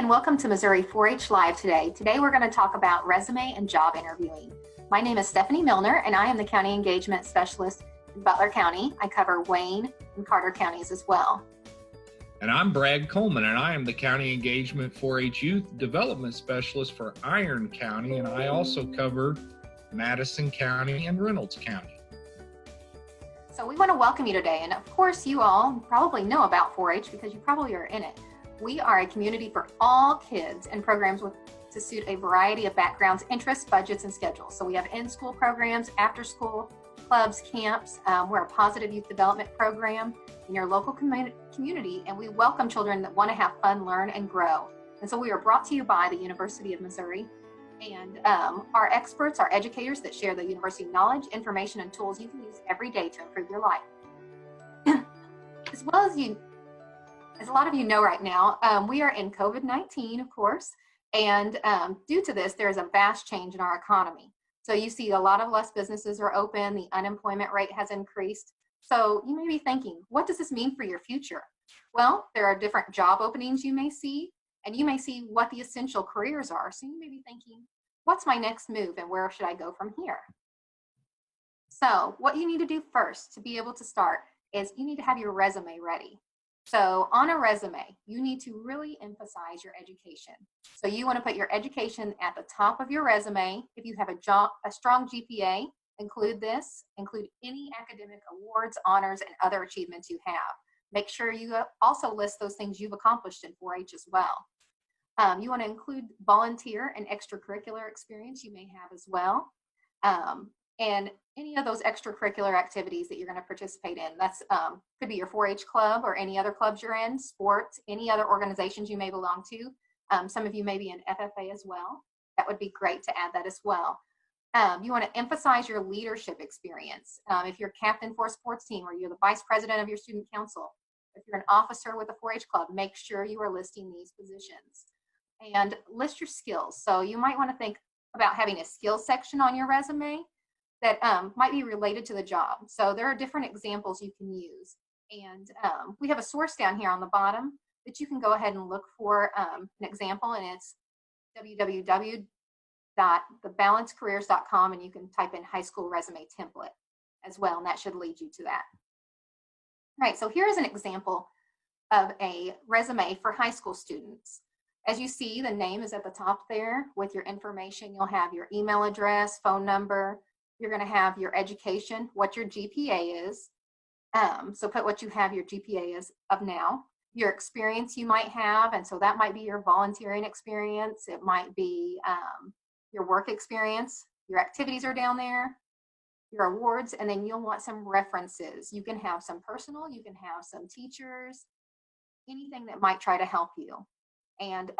and welcome to Missouri 4-H Live today. Today we're going to talk about resume and job interviewing. My name is Stephanie Milner and I am the County Engagement Specialist in Butler County. I cover Wayne and Carter counties as well. And I'm Brad Coleman and I am the County Engagement 4-H Youth Development Specialist for Iron County, and I also cover Madison County and Reynolds County. So we want to welcome you today, and of course you all probably know about 4-H because you probably are in it. We are a community for all kids and programs to suit a variety of backgrounds, interests, budgets, and schedules. So we have in-school programs, after-school clubs, camps. We're a positive youth development program in your local community, and we welcome children that want to have fun, learn, and grow. And so we are brought to you by the University of Missouri, and our experts are educators that share the university knowledge, information, and tools you can use every day to improve your life. As a lot of you know right now, we are in COVID-19, of course, and due to this, there is a vast change in our economy. So you see a lot of less businesses are open, the unemployment rate has increased. So you may be thinking, what does this mean for your future? Well, there are different job openings you may see, and you may see what the essential careers are. So you may be thinking, what's my next move and where should I go from here? So what you need to do first to be able to start is you need to have your resume ready. So on a resume, you need to really emphasize your education. So you want to put your education at the top of your resume. If you have a strong GPA, include this, include any academic awards, honors, and other achievements you have. Make sure you also list those things you've accomplished in 4-H as well. You want to include volunteer and extracurricular experience you may have as well. And any of those extracurricular activities that you're going to participate in. That's could be your 4-H club or any other clubs you're in, sports, any other organizations you may belong to. Some of you may be in FFA as well. That would be great to add that as well. You want to emphasize your leadership experience. If you're captain for a sports team or you're the vice president of your student council, if you're an officer with a 4-H club, make sure you are listing these positions. And list your skills. So you might want to think about having a skills section on your resume that might be related to the job. So there are different examples you can use. And we have a source down here on the bottom that you can go ahead and look for an example, and it's www.thebalancecareers.com, and you can type in high school resume template as well, and that should lead you to that. All right, so here's an example of a resume for high school students. As you see, the name is at the top there with your information. You'll have your email address, phone number. You're going to have your education, what your GPA is. So put what you have your GPA is of now. Your experience you might have, and so that might be your volunteering experience. It might be your work experience. Your activities are down there, your awards, and then you'll want some references. You can have some personal, you can have some teachers, anything that might try to help you. And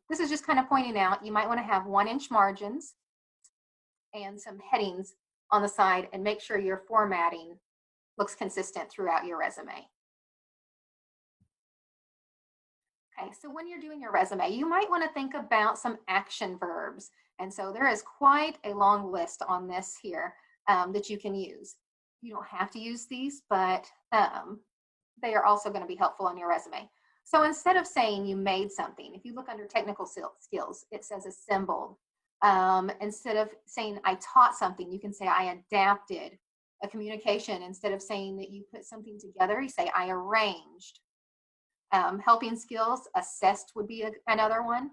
this is just kind of pointing out, you might want to have 1-inch margins and some headings on the side, and make sure your formatting looks consistent throughout your resume. Okay, so when you're doing your resume, you might want to think about some action verbs. And so there is quite a long list on this here that you can use. You don't have to use these, but they are also going to be helpful on your resume. So instead of saying you made something, if you look under technical skills, it says assembled. Instead of saying I taught something, you can say I adapted a communication. Instead of saying that you put something together, you say I arranged. Helping skills, assessed would be another one.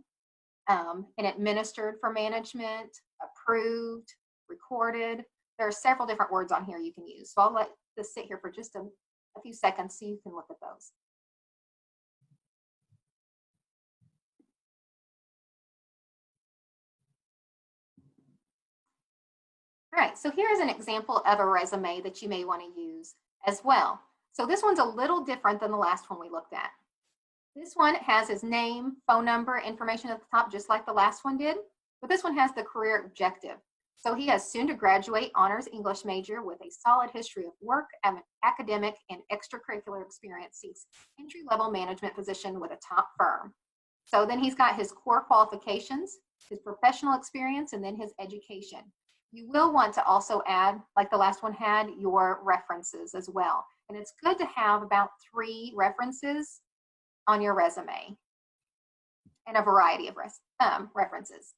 And administered for management, approved, recorded. There are several different words on here you can use. So I'll let this sit here for just a few seconds so you can look at those. All right, so here's an example of a resume that you may want to use as well. So this one's a little different than the last one we looked at. This one has his name, phone number, information at the top, just like the last one did, but this one has the career objective. So he has soon to graduate honors English major with a solid history of work, academic, and extracurricular experience, seeks entry-level management position with a top firm. So then he's got his core qualifications, his professional experience, and then his education. You will want to also add, like the last one had, your references as well. And it's good to have about 3 references on your resume. and a variety of references.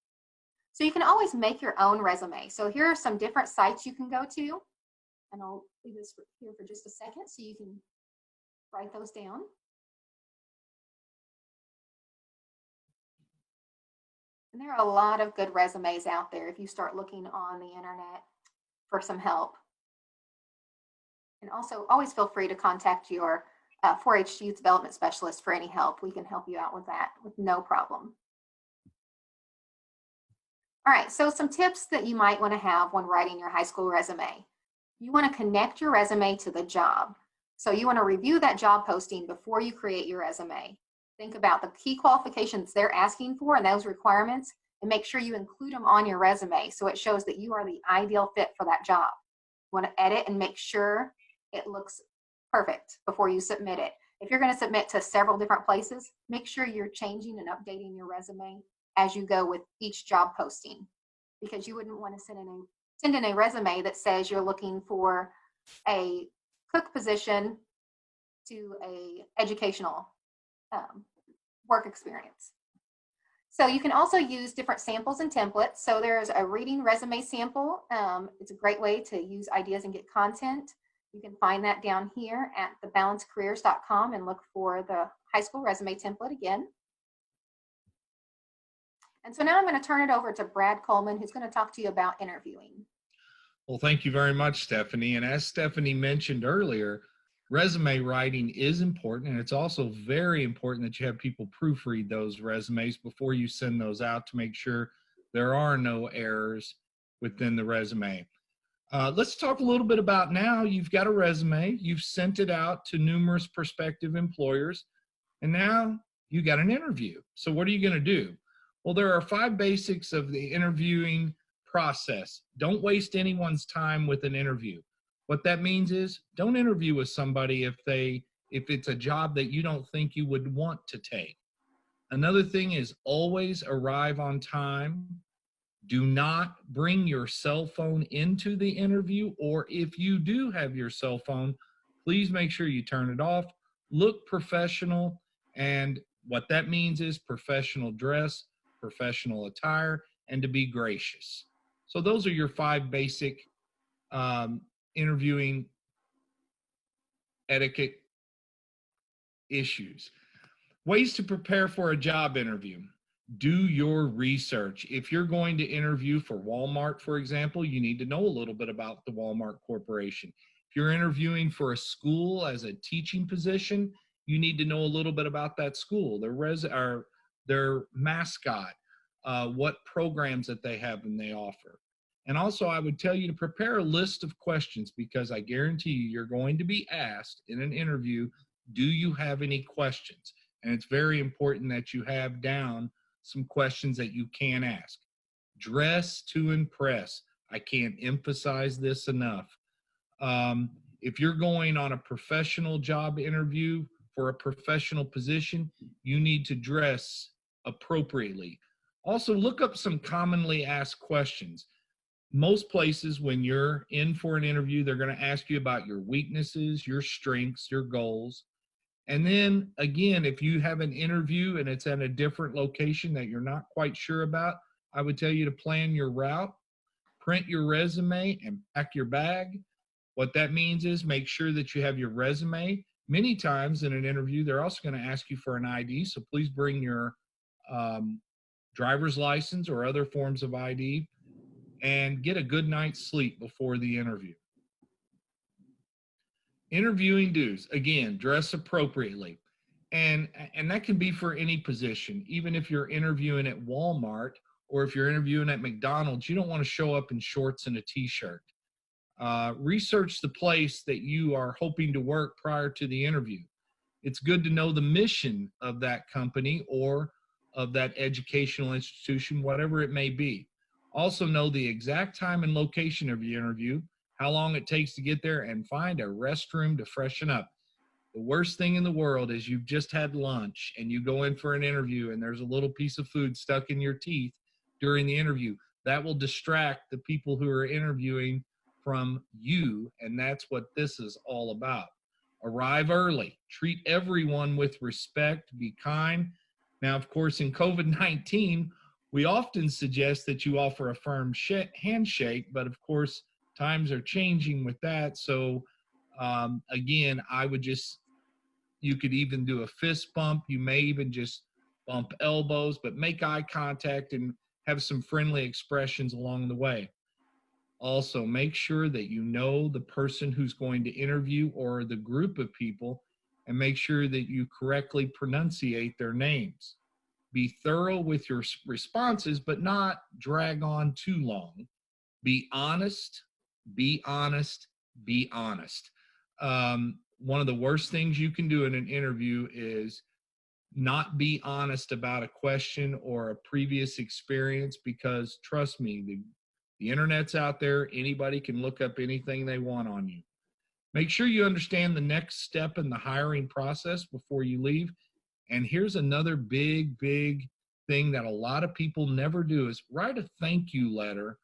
So you can always make your own resume. So here are some different sites you can go to, and I'll leave this here for just a second so you can write those down. And there are a lot of good resumes out there if you start looking on the internet for some help. And also always feel free to contact your 4-H youth development specialist for any help. We can help you out with that with no problem. All right, so some tips that you might want to have when writing your high school resume. You want to connect your resume to the job. So you want to review that job posting before you create your resume. Think about the key qualifications they're asking for and those requirements, and make sure you include them on your resume so it shows that you are the ideal fit for that job. You want to edit and make sure it looks perfect before you submit it. If you're going to submit to several different places, make sure you're changing and updating your resume as you go with each job posting, because you wouldn't want to send in a resume that says you're looking for a cook position to a educational work experience. So you can also use different samples and templates. So there's a reading resume sample. It's a great way to use ideas and get content. You can find that down here at thebalancecareers.com and look for the high school resume template again. And so now I'm going to turn it over to Brad Coleman, who's going to talk to you about interviewing. Well, thank you very much, Stephanie. And as Stephanie mentioned earlier, resume writing is important, and it's also very important that you have people proofread those resumes before you send those out to make sure there are no errors within the resume. Let's talk a little bit about now you've got a resume, you've sent it out to numerous prospective employers, and now you got an interview. So what are you going to do? Well, there are 5 basics of the interviewing process. Don't waste anyone's time with an interview. What that means is don't interview with somebody if it's a job that you don't think you would want to take. Another thing is always arrive on time. Do not bring your cell phone into the interview, or if you do have your cell phone, please make sure you turn it off. Look professional, and what that means is professional dress, professional attire, and to be gracious. So those are your 5 basic interviewing etiquette issues. Ways to prepare for a job interview. Do your research. If you're going to interview for Walmart, for example, you need to know a little bit about the Walmart Corporation. If you're interviewing for a school as a teaching position, you need to know a little bit about that school, their mascot, what programs that they have and they offer. And also, I would tell you to prepare a list of questions, because I guarantee you're going to be asked in an interview, do you have any questions? And it's very important that you have down some questions that you can ask. Dress to impress. I can't emphasize this enough. If you're going on a professional job interview for a professional position, you need to dress appropriately. Also, look up some commonly asked questions. Most places, when you're in for an interview, they're going to ask you about your weaknesses, your strengths, your goals. And then again, if you have an interview and it's at a different location that you're not quite sure about, I would tell you to plan your route, print your resume, and pack your bag. What that means is make sure that you have your resume. Many times in an interview, they're also going to ask you for an ID, so please bring your driver's license or other forms of ID, and get a good night's sleep before the interview. Interviewing dues, again, dress appropriately. And that can be for any position. Even if you're interviewing at Walmart or if you're interviewing at McDonald's, you don't want to show up in shorts and a t-shirt. Research the place that you are hoping to work prior to the interview. It's good to know the mission of that company or of that educational institution, whatever it may be. Also know the exact time and location of your interview, how long it takes to get there, and find a restroom to freshen up. The worst thing in the world is you've just had lunch and you go in for an interview and there's a little piece of food stuck in your teeth during the interview. That will distract the people who are interviewing from you, and that's what this is all about. Arrive early. Treat everyone with respect. Be kind. Now, of course, in COVID-19, we often suggest that you offer a firm handshake, but of course, times are changing with that. So again, I would just, you could even do a fist bump. You may even just bump elbows, but make eye contact and have some friendly expressions along the way. Also, make sure that you know the person who's going to interview or the group of people, and make sure that you correctly pronunciate their names. Be thorough with your responses, but not drag on too long. Be honest, be honest, be honest. One of the worst things you can do in an interview is not be honest about a question or a previous experience, because trust me, the internet's out there. Anybody can look up anything they want on you. Make sure you understand the next step in the hiring process before you leave. And here's another big thing that a lot of people never do is write a thank you letter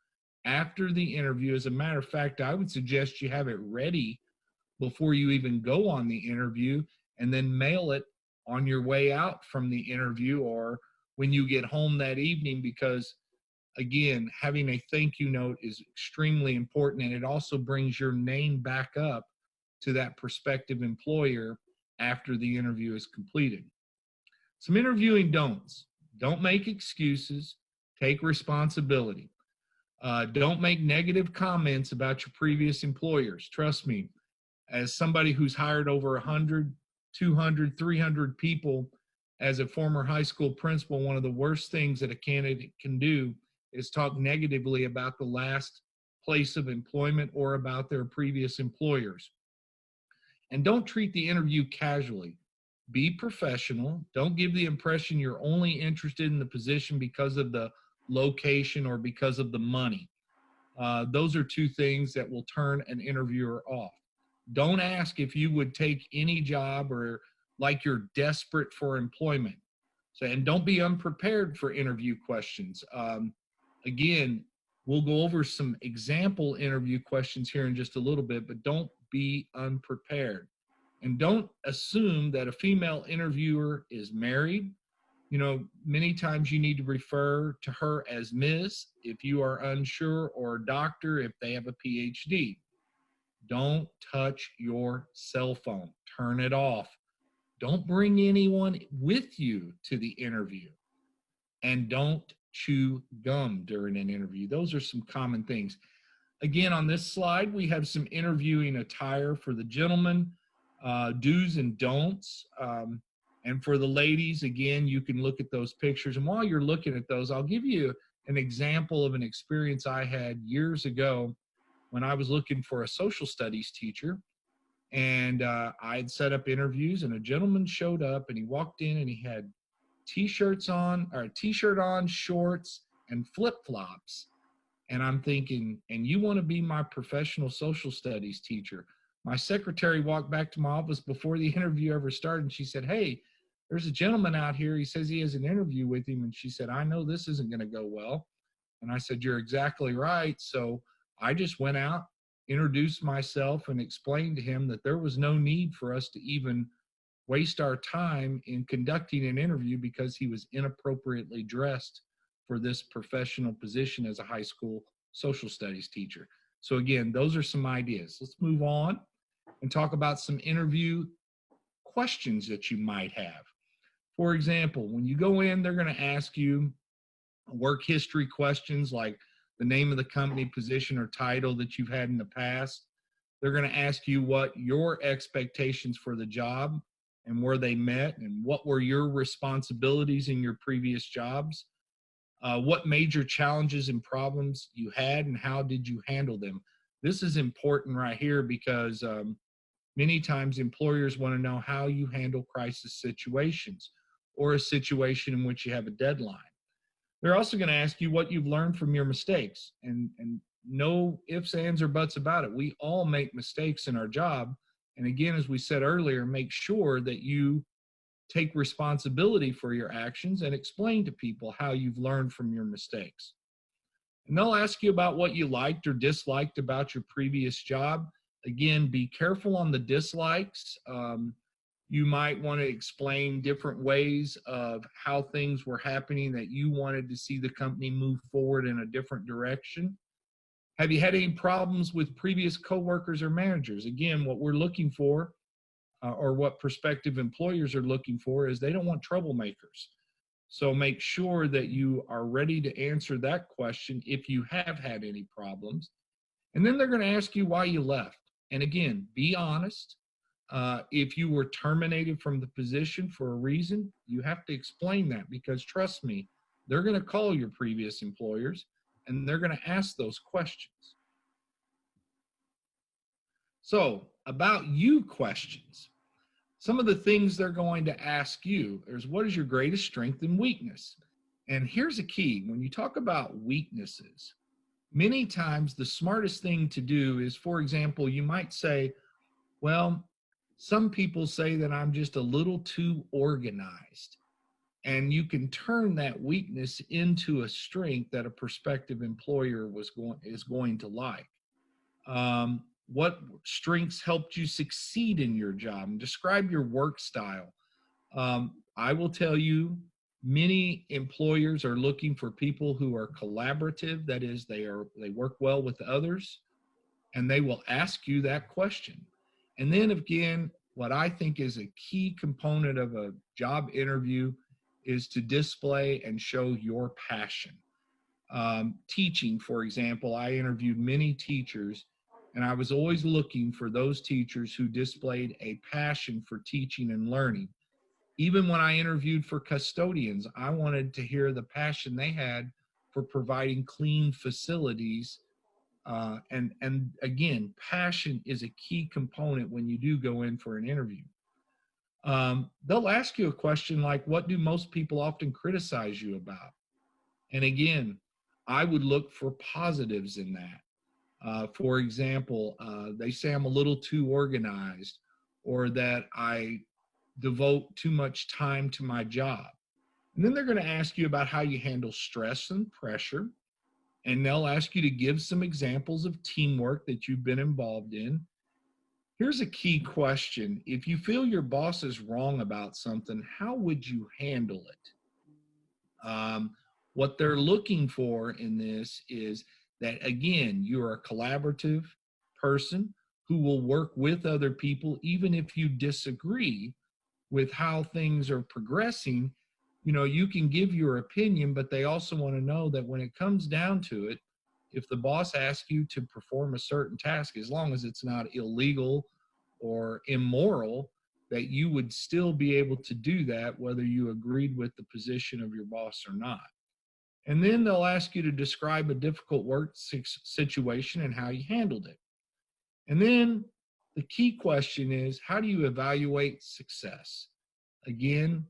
after the interview. As a matter of fact, I would suggest you have it ready before you even go on the interview, and then mail it on your way out from the interview or when you get home that evening, because again, having a thank you note is extremely important, and it also brings your name back up to that prospective employer after the interview is completed. Some interviewing don'ts. Don't make excuses. Take responsibility. Don't make negative comments about your previous employers. Trust me, as somebody who's hired over 100, 200, 300 people as a former high school principal, one of the worst things that a candidate can do is talk negatively about the last place of employment or about their previous employers. And don't treat the interview casually. Be professional. Don't give the impression you're only interested in the position because of the location or because of the money. Those are two things that will turn an interviewer off. Don't ask if you would take any job or like you're desperate for employment. So, and don't be unprepared for interview questions. Again, we'll go over some example interview questions here in just a little bit, but don't be unprepared. And don't assume that a female interviewer is married. You know, many times you need to refer to her as Ms. if you are unsure, or doctor if they have a PhD. Don't touch your cell phone. Turn it off. Don't bring anyone with you to the interview. And don't chew gum during an interview. Those are some common things. Again, on this slide, we have some interviewing attire for the gentlemen, do's and don'ts. And for the ladies, again, you can look at those pictures. And while you're looking at those, I'll give you an example of an experience I had years ago when I was looking for a social studies teacher. And I had set up interviews, and a gentleman showed up, and he walked in and he had t-shirts on, or a t-shirt on, shorts, and flip-flops. And I'm thinking, and you want to be my professional social studies teacher? My secretary walked back to my office before the interview ever started, and she said, "Hey, there's a gentleman out here. He says he has an interview with him." And she said, "I know this isn't going to go well." And I said, "You're exactly right." So I just went out, introduced myself, and explained to him that there was no need for us to even waste our time in conducting an interview because he was inappropriately dressed for this professional position as a high school social studies teacher. So again, those are some ideas. Let's move on and talk about some interview questions that you might have. For example, when you go in, they're going to ask you work history questions like the name of the company, position, or title that you've had in the past. They're going to ask you what your expectations for the job and where they met, and what were your responsibilities in your previous jobs. What major challenges and problems you had, and how did you handle them? This is important right here because many times employers want to know how you handle crisis situations or a situation in which you have a deadline. They're also going to ask you what you've learned from your mistakes, and no ifs, ands, or buts about it. We all make mistakes in our job. And again, as we said earlier, make sure that you take responsibility for your actions and explain to people how you've learned from your mistakes. And they'll ask you about what you liked or disliked about your previous job. Again, be careful on the dislikes. You might want to explain different ways of how things were happening that you wanted to see the company move forward in a different direction. Have you had any problems with previous coworkers or managers? Again, what we're looking for, or what prospective employers are looking for, is they don't want troublemakers. So make sure that you are ready to answer that question if you have had any problems. And then they're going to ask you why you left. And again, be honest. If you were terminated from the position for a reason, you have to explain that, because trust me, they're going to call your previous employers and they're going to ask those questions. So, about you questions. Some of the things they're going to ask you is, what is your greatest strength and weakness? And here's a key. When you talk about weaknesses, many times the smartest thing to do is, for example, you might say, well, some people say that I'm just a little too organized. And you can turn that weakness into a strength that a prospective employer is going to like. What strengths helped you succeed in your job? And describe your work style. I will tell you, many employers are looking for people who are collaborative. That is, they work well with others, and they will ask you that question. And then again, what I think is a key component of a job interview is to display and show your passion. Teaching, for example, I interviewed many teachers, and I was always looking for those teachers who displayed a passion for teaching and learning. Even when I interviewed for custodians, I wanted to hear the passion they had for providing clean facilities. And again, passion is a key component when you do go in for an interview. They'll ask you a question like, what do most people often criticize you about? And again, I would look for positives in that. For example, they say I'm a little too organized, or that I devote too much time to my job. And then they're going to ask you about how you handle stress and pressure. And they'll ask you to give some examples of teamwork that you've been involved in. Here's a key question. If you feel your boss is wrong about something, how would you handle it? What they're looking for in this is that, again, you're a collaborative person who will work with other people, even if you disagree with how things are progressing. You know, you can give your opinion, but they also want to know that when it comes down to it, if the boss asks you to perform a certain task, as long as it's not illegal or immoral, that you would still be able to do that, whether you agreed with the position of your boss or not. And then they'll ask you to describe a difficult work situation and how you handled it. And then the key question is, how do you evaluate success? Again,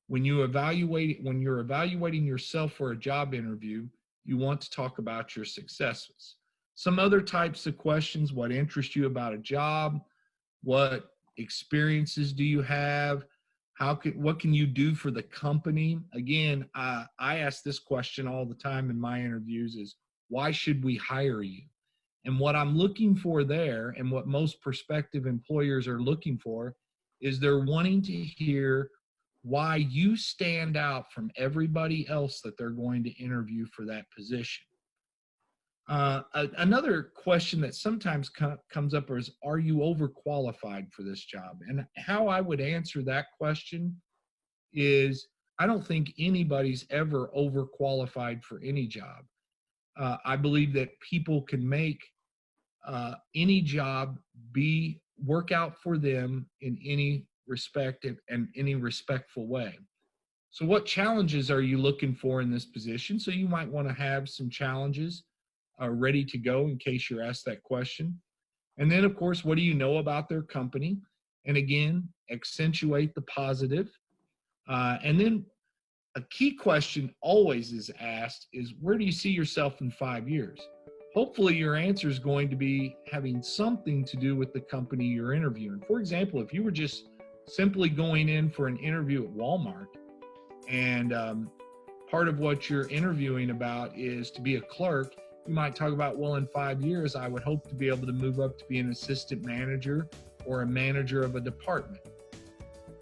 when you're evaluating yourself for a job interview, you want to talk about your successes. Some other types of questions: what interests you about a job? What experiences do you have? What can you do for the company? Again, I ask this question all the time in my interviews: is why should we hire you? And what I'm looking for there, and what most prospective employers are looking for, is they're wanting to hear why you stand out from everybody else that they're going to interview for that position. Another question that sometimes comes up is, are you overqualified for this job? And how I would answer that question is, I don't think anybody's ever overqualified for any job. I believe that people can make any job work out for them in any respect and any respectful way. So what challenges are you looking for in this position? So you might want to have some challenges ready to go in case you're asked that question. And then, of course, what do you know about their company? And again, accentuate the positive. And then a key question always is asked is, where do you see yourself in 5 years? Hopefully your answer is going to be having something to do with the company you're interviewing. For example, if you were just simply going in for an interview at Walmart, and part of what you're interviewing about is to be a clerk, you might talk about, well, in 5 years, I would hope to be able to move up to be an assistant manager or a manager of a department.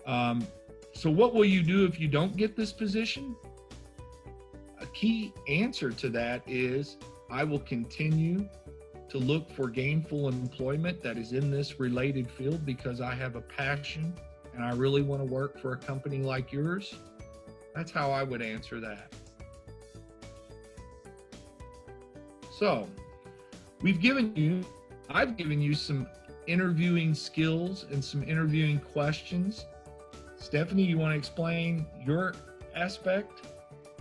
So what will you do if you don't get this position? A key answer to that is I will continue to look for gainful employment that is in this related field because I have a passion and I really want to work for a company like yours. That's how I would answer that. So I've given you some interviewing skills and some interviewing questions. Stephanie, you want to explain your aspect?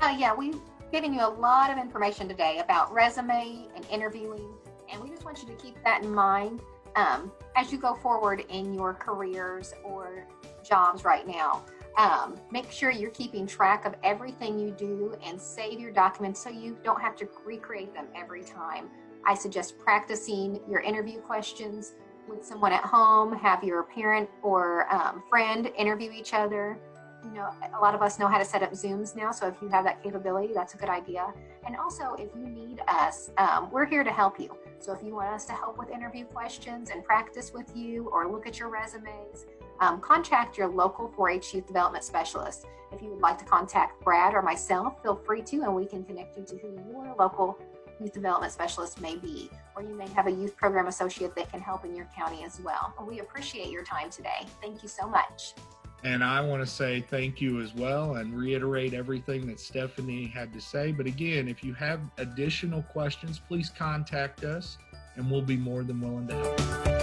Yeah, we've given you a lot of information today about resume and interviewing, and we just want you to keep that in mind as you go forward in your careers or jobs right now. Make sure you're keeping track of everything you do and save your documents so you don't have to recreate them every time. I suggest practicing your interview questions with someone at home, have your parent or friend interview each other. You know, a lot of us know how to set up Zooms now, so if you have that capability, that's a good idea. And also, if you need us, we're here to help you. So if you want us to help with interview questions and practice with you or look at your resumes, contact your local 4-H youth development specialist. If you would like to contact Brad or myself, feel free to, and we can connect you to who your local youth development specialist may be, or you may have a youth program associate that can help in your county as well. We appreciate your time today. Thank you so much. And I want to say thank you as well and reiterate everything that Stephanie had to say. But again, if you have additional questions, please contact us and we'll be more than willing to help.